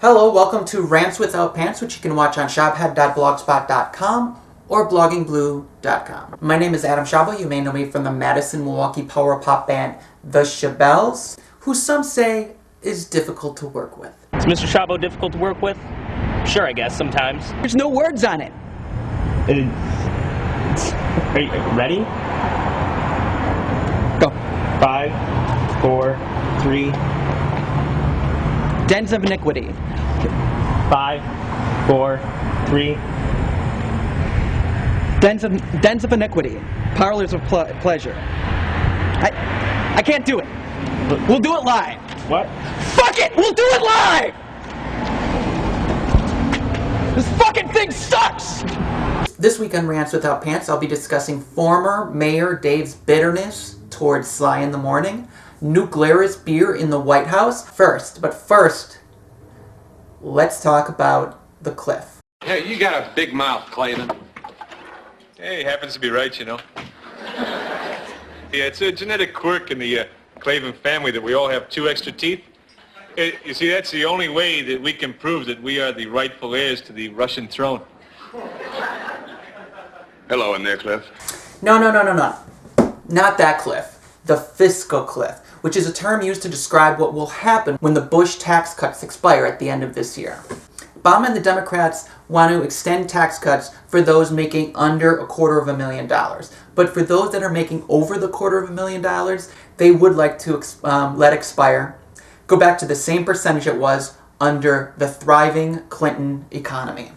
Hello, welcome to Rants Without Pants, which you can watch on shabhead.blogspot.com or bloggingblue.com. My name is Adam Shabhead. You may know me from the Madison, Milwaukee power pop band The Shabelles, who some say is difficult to work with. Is Mr. Shabhead difficult to work with? Sure, I guess, sometimes. There's no words on it. Are you ready? Go. 5, 4, 3. Dens of iniquity. 5, 4, 3. Dens of iniquity. Parlors of pleasure. I can't do it. We'll do it live. What? Fuck it! We'll do it live! This fucking thing sucks! This week on Rants Without Pants, I'll be discussing former Mayor Dave's bitterness towards Sly in the Morning, new Glarus beer in the White House. First, let's talk about the Cliff. Hey, you got a big mouth, Clayton. Hey, happens to be right, you know. Yeah, it's a genetic quirk in the Clavin family that we all have 2 extra teeth. You see, that's the only way that we can prove that we are the rightful heirs to the Russian throne. Hello in there, Cliff. No. Not that Cliff. The Fiscal Cliff, which is a term used to describe what will happen when the Bush tax cuts expire at the end of this year. Obama and the Democrats want to extend tax cuts for those making under $250,000. But for those that are making over the $250,000, they would like to let expire, go back to the same percentage it was under the thriving Clinton economy.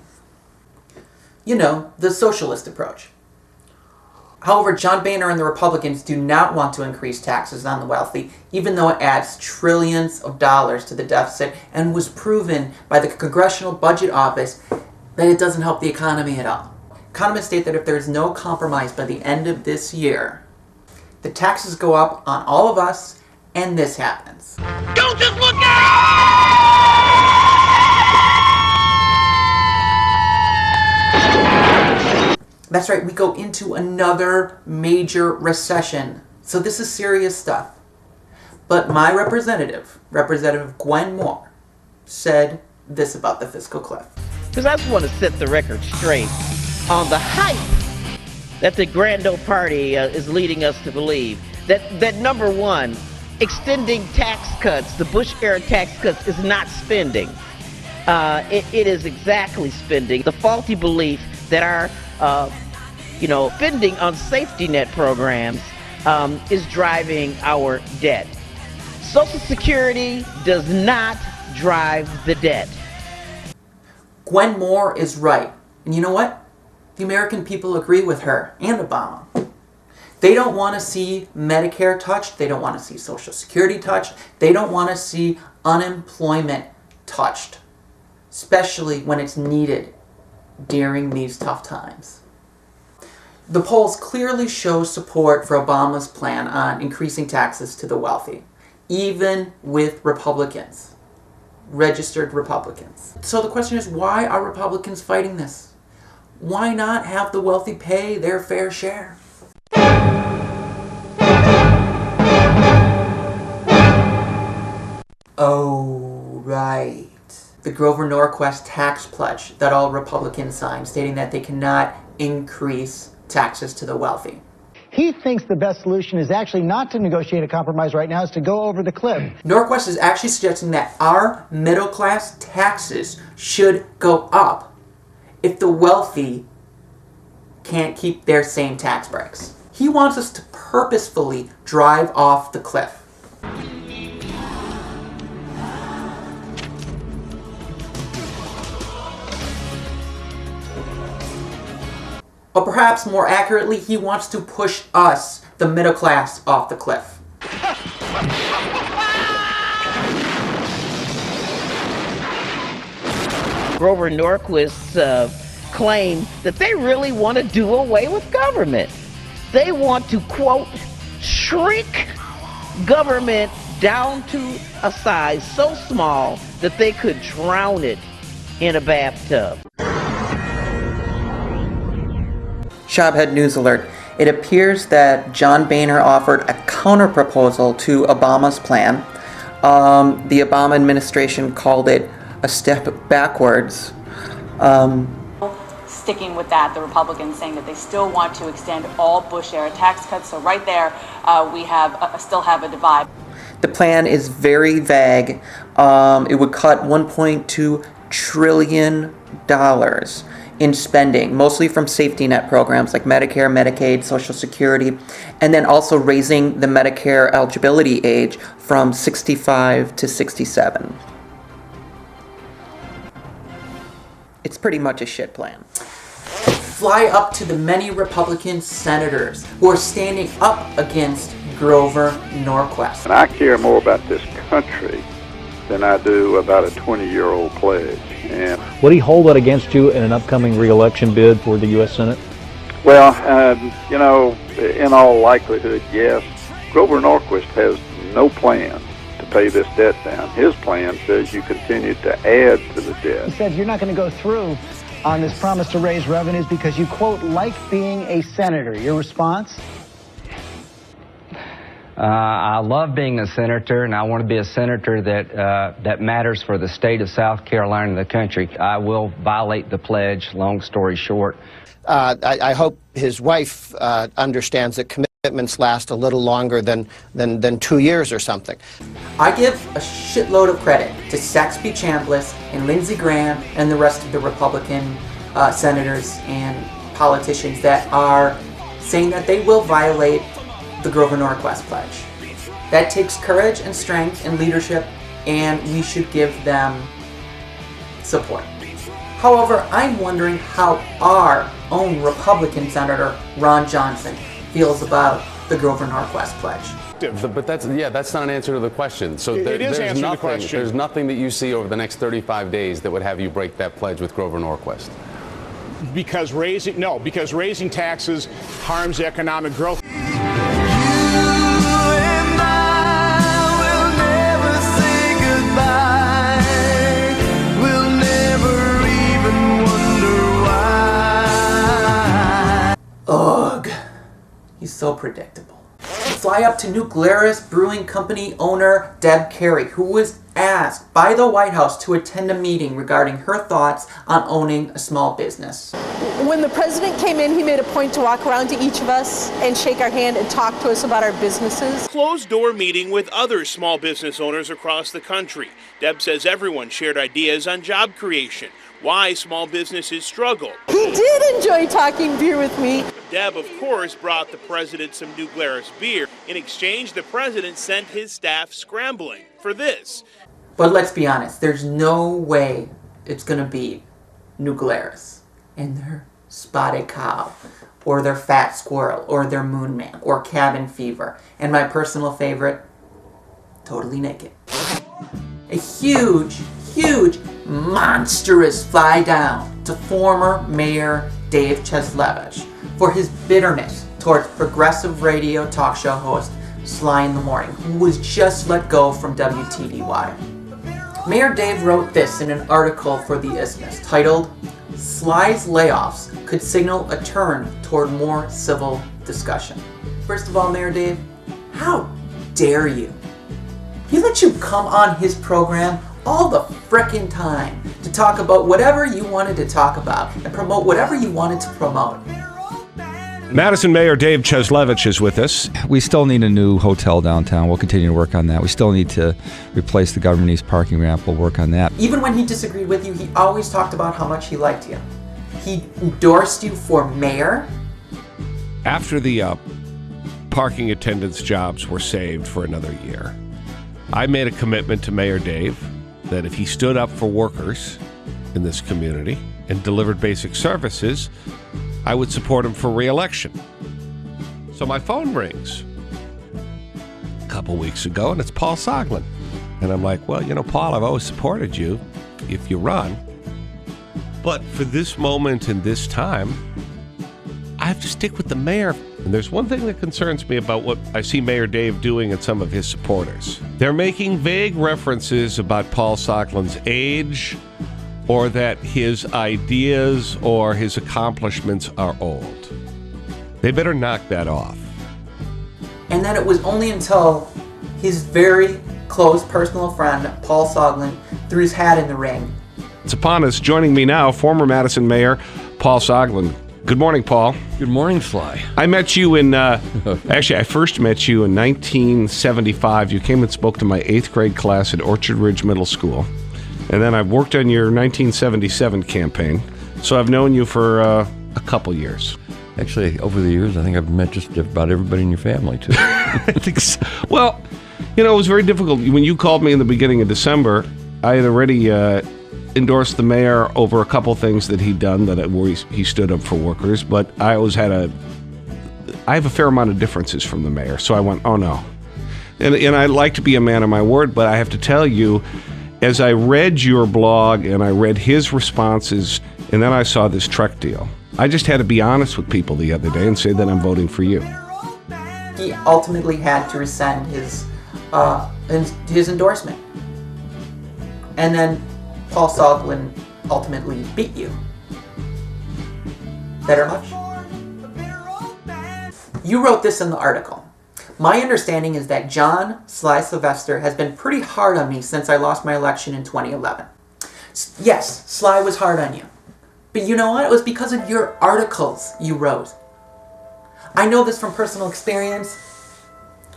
You know, the socialist approach. However, John Boehner and the Republicans do not want to increase taxes on the wealthy, even though it adds trillions of dollars to the deficit and was proven by the Congressional Budget Office that it doesn't help the economy at all. Economists state that if there is no compromise by the end of this year, the taxes go up on all of us, and this happens. Don't just look at That's right, we go into another major recession. So this is serious stuff. But my Representative Gwen Moore, said this about the Fiscal Cliff. Because I just want to set the record straight on the hype that the Grand Old Party is leading us to believe. That number one, extending tax cuts, the Bush-era tax cuts, is not spending. It is exactly spending. The faulty belief that our spending on safety net programs is driving our debt. Social Security does not drive the debt. Gwen Moore is right. And you know what? The American people agree with her and Obama. They don't want to see Medicare touched. They don't want to see Social Security touched. They don't want to see unemployment touched, especially when it's needed during these tough times. The polls clearly show support for Obama's plan on increasing taxes to the wealthy, even with Republicans, registered Republicans. So the question is, why are Republicans fighting this? Why not have the wealthy pay their fair share? Oh, right. The Grover Norquist tax pledge that all Republicans signed, stating that they cannot increase taxes to the wealthy. He thinks the best solution is actually not to negotiate a compromise right now, is to go over the cliff. Norquist is actually suggesting that our middle class taxes should go up if the wealthy can't keep their same tax breaks. He wants us to purposefully drive off the cliff. Or perhaps more accurately, he wants to push us, the middle class, off the cliff. Grover Norquist's claim that they really want to do away with government. They want to, quote, shrink government down to a size so small that they could drown it in a bathtub. Shabhead News Alert. It appears that John Boehner offered a counterproposal to Obama's plan. The Obama administration called it a step backwards. Sticking with that, the Republicans saying that they still want to extend all Bush-era tax cuts. So right there, we still have a divide. The plan is very vague. It would cut $1.2 trillion in spending, mostly from safety net programs like Medicare, Medicaid, Social Security, and then also raising the Medicare eligibility age from 65 to 67. It's pretty much a shit plan. Fly up to the many Republican senators who are standing up against Grover Norquist. And I care more about this country than I do about a 20-year-old pledge. And would he hold it against you in an upcoming re-election bid for the U.S. Senate? Well, in all likelihood, yes. Grover Norquist has no plan to pay this debt down. His plan says you continue to add to the debt. He said you're not going to go through on this promise to raise revenues because you, quote, like being a senator. Your response? I love being a senator, and I want to be a senator that matters for the state of South Carolina and the country. I will violate the pledge, long story short. I hope his wife understands that commitments last a little longer than 2 years or something. I give a shitload of credit to Saxby Chambliss and Lindsey Graham and the rest of the Republican senators and politicians that are saying that they will violate the Grover Norquist Pledge. That takes courage and strength and leadership, and we should give them support. However, I'm wondering how our own Republican Senator Ron Johnson feels about the Grover Norquist Pledge. But that's not an answer to the question. So there's nothing that you see over the next 35 days that would have you break that pledge with Grover Norquist. Because raising taxes harms economic growth. Ugh. He's so predictable. Fly up to new Glarus Brewing Company owner Deb Carey, who was asked by the White House to attend a meeting regarding her thoughts on owning a small business. When the president came in, he made a point to walk around to each of us and shake our hand and talk to us about our businesses. Closed-door meeting with other small business owners across the country. Deb says everyone shared ideas on job creation, why small businesses struggle. He did enjoy talking beer with me. Deb, of course, brought the president some new Glarus beer. In exchange, the president sent his staff scrambling for this. But let's be honest, there's no way it's going to beat New Glarus and their Spotted Cow, or their Fat Squirrel, or their Moon Man, or Cabin Fever, and my personal favorite, Totally Naked. A huge, monstrous fly down to former Mayor Dave Cheslevich for his bitterness towards progressive radio talk show host Sly in the Morning, who was just let go from WTVY. Mayor Dave wrote this in an article for the Isthmus titled, "Sly's layoffs could signal a turn toward more civil discussion." First of all, Mayor Dave, how dare you? He let you come on his program all the frickin' time to talk about whatever you wanted to talk about and promote whatever you wanted to promote. Madison Mayor Dave Cheslevich is with us. We still need a new hotel downtown. We'll continue to work on that. We still need to replace the Government East parking ramp. We'll work on that. Even when he disagreed with you, he always talked about how much he liked you. He endorsed you for mayor. After the parking attendants jobs were saved for another year, I made a commitment to Mayor Dave that if he stood up for workers in this community and delivered basic services, I would support him for re-election. So my phone rings a couple weeks ago, and it's Paul Soglin. And I'm like, well, Paul, I've always supported you if you run. But for this moment and this time, I have to stick with the mayor. And there's one thing that concerns me about what I see Mayor Dave doing and some of his supporters. They're making vague references about Paul Soglin's age, or that his ideas or his accomplishments are old. They better knock that off. And then it was only until his very close personal friend Paul Soglin threw his hat in the ring. It's upon us. Joining me now, former Madison Mayor Paul Soglin. Good morning, Paul. Good morning, Sly. I met you in, actually, I first met you in 1975. You came and spoke to my 8th grade class at Orchard Ridge Middle School. And then I've worked on your 1977 campaign. So I've known you for a couple years. Actually, over the years, I think I've met just about everybody in your family, too. I think so. Well, it was very difficult. When you called me in the beginning of December, I had already endorsed the mayor over a couple things that he'd done where he stood up for workers, but I have a fair amount of differences from the mayor, so I went, oh no. And I'd like to be a man of my word, but I have to tell you, as I read your blog and I read his responses, and then I saw this truck deal, I just had to be honest with people the other day and say that I'm voting for you. He ultimately had to rescind his endorsement. And then Paul Soglin ultimately beat you. Better much? You wrote this in the article. My understanding is that John Sly Sylvester has been pretty hard on me since I lost my election in 2011. Yes, Sly was hard on you. But you know what? It was because of your articles you wrote. I know this from personal experience.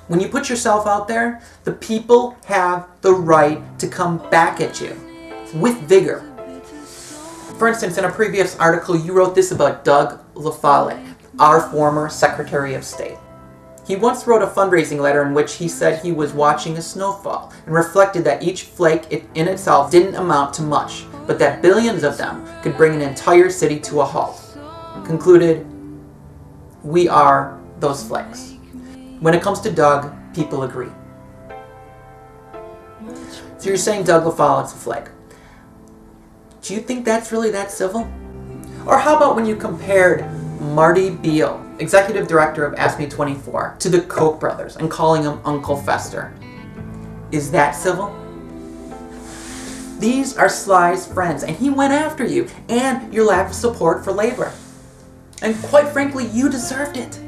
When you put yourself out there, the people have the right to come back at you with vigor. For instance, in a previous article, you wrote this about Doug LaFollette, our former Secretary of State. He once wrote a fundraising letter in which he said he was watching a snowfall and reflected that each flake in itself didn't amount to much, but that billions of them could bring an entire city to a halt. Concluded, we are those flakes. When it comes to Doug, people agree. So you're saying Doug LaFollette's a flake. Do you think that's really that civil? Or how about when you compared Marty Beal, executive director of ASME 24, to the Koch brothers and calling him Uncle Fester? Is that civil? These are Sly's friends, and he went after you and your lack of support for labor. And quite frankly, you deserved it.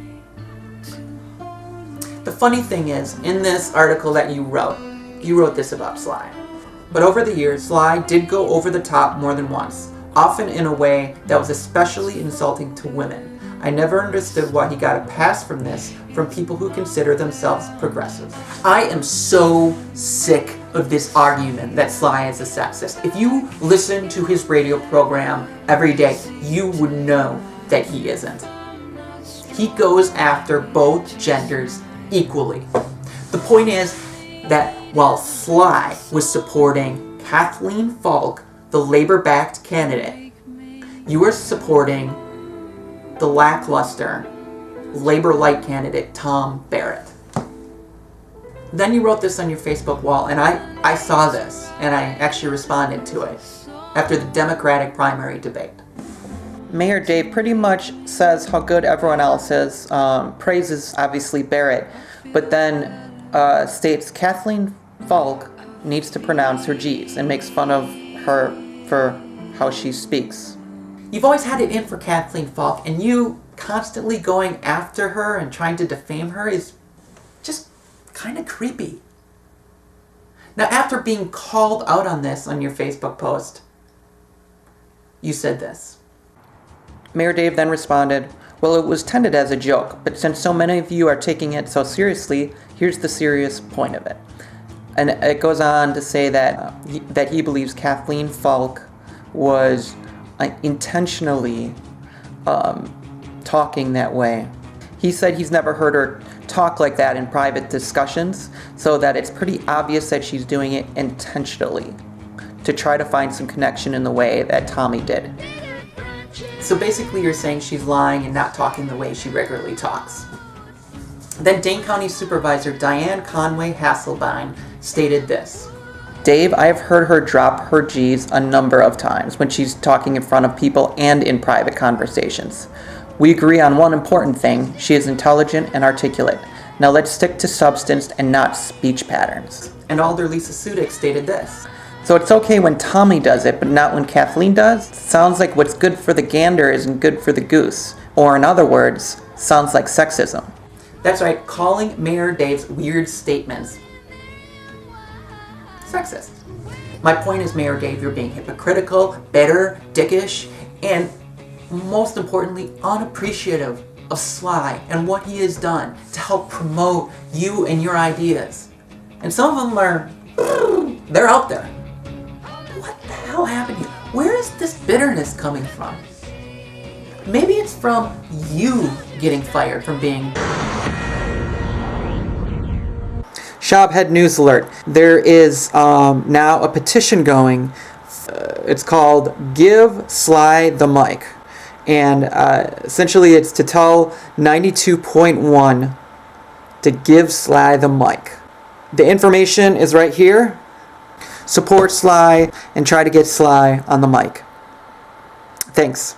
The funny thing is, in this article that you wrote this about Sly. But over the years, Sly did go over the top more than once, often in a way that was especially insulting to women. I never understood why he got a pass from this from people who consider themselves progressive. I am so sick of this argument that Sly is a sexist. If you listen to his radio program every day, you would know that he isn't. He goes after both genders equally. The point is that while Sly was supporting Kathleen Falk, the Labor-backed candidate, you were supporting the lackluster Labor-light candidate Tom Barrett. Then you wrote this on your Facebook wall, and I saw this, and I actually responded to it after the Democratic primary debate. Mayor Dave pretty much says how good everyone else is, praises obviously Barrett, but then states Kathleen Falk needs to pronounce her G's and makes fun of her for how she speaks. You've always had it in for Kathleen Falk, and you constantly going after her and trying to defame her is just kind of creepy. Now, after being called out on this on your Facebook post, you said this. Mayor Dave then responded, well, it was intended as a joke, but since so many of you are taking it so seriously, here's the serious point of it. And it goes on to say that he believes Kathleen Falk was intentionally talking that way. He said he's never heard her talk like that in private discussions, so that it's pretty obvious that she's doing it intentionally to try to find some connection in the way that Tommy did. So basically you're saying she's lying and not talking the way she regularly talks. Then Dane County Supervisor Diane Conway Hasselbein stated this. Dave, I've heard her drop her G's a number of times when she's talking in front of people and in private conversations. We agree on one important thing. She is intelligent and articulate. Now let's stick to substance and not speech patterns. And Alder Lisa Sudik stated this. So it's okay when Tommy does it, but not when Kathleen does? Sounds like what's good for the gander isn't good for the goose. Or in other words, sounds like sexism. That's right, calling Mayor Dave's weird statements sexist. My point is, Mayor Dave, you're being hypocritical, bitter, dickish, and most importantly, unappreciative of Sly and what he has done to help promote you and your ideas. And some of them are, they're out there. What the hell happened here? Where is this bitterness coming from? Maybe it's from you getting fired from being... Shabhead News Alert. There is now a petition going. It's called Give Sly the Mic. And essentially it's to tell 92.1 to give Sly the mic. The information is right here. Support Sly and try to get Sly on the mic. Thanks.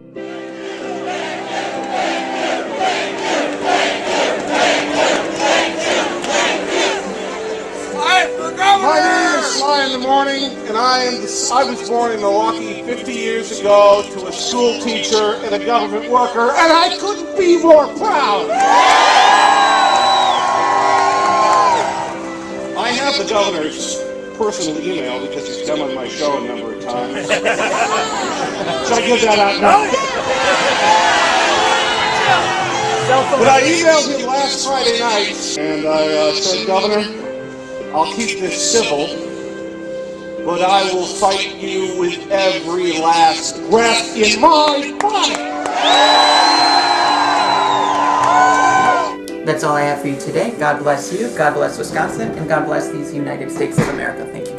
My name is Sly in the Morning, and I was born in Milwaukee 50 years ago to a school teacher and a government worker, and I couldn't be more proud. I have the governor's personal email because he's come on my show a number of times. Should I give that out now? But I emailed him last Friday night, and I said, Governor, I'll keep this civil, but I will fight you with every last breath in my body. That's all I have for you today. God bless you, God bless Wisconsin, and God bless these United States of America. Thank you.